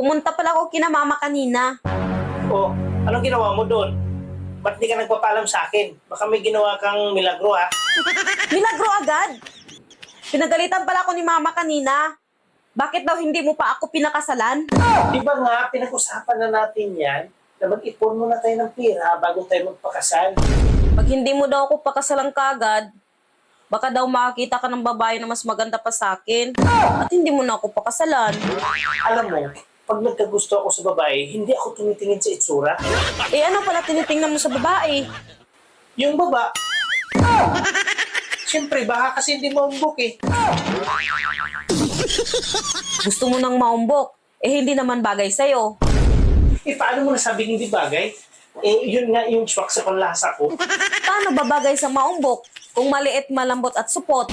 Pumunta pala ako kina mama kanina. O, anong ginawa mo doon? Ba't di ka nagpapaalam sa akin? Baka may ginawa kang milagro, ha? Milagro agad. Pinagalitan pala ako ni mama kanina. Bakit daw hindi mo pa ako pinakasalan? Di ba nga, pinag-usapan na natin yan na mag-ipon muna tayo ng pera bago tayo magpakasal. Pag hindi mo daw ako pakasalan kagad, baka daw makakita ka ng babae na mas maganda pa sa akin. At hindi mo na ako pakasalan. Alam mo, pag nagkagusto ako sa babae, hindi ako tumitingin sa itsura. Eh ano pala tinitingnan mo sa babae? Yung baba, siyempre, baka kasi hindi mo umbok eh. Gusto mo nang maumbok, eh hindi naman bagay sa'yo. Eh, paano mo nasabing hindi bagay? Eh, yun nga yung swak sa panlasa ko. Paano ba bagay sa maumbok kung maliit, malambot at supot?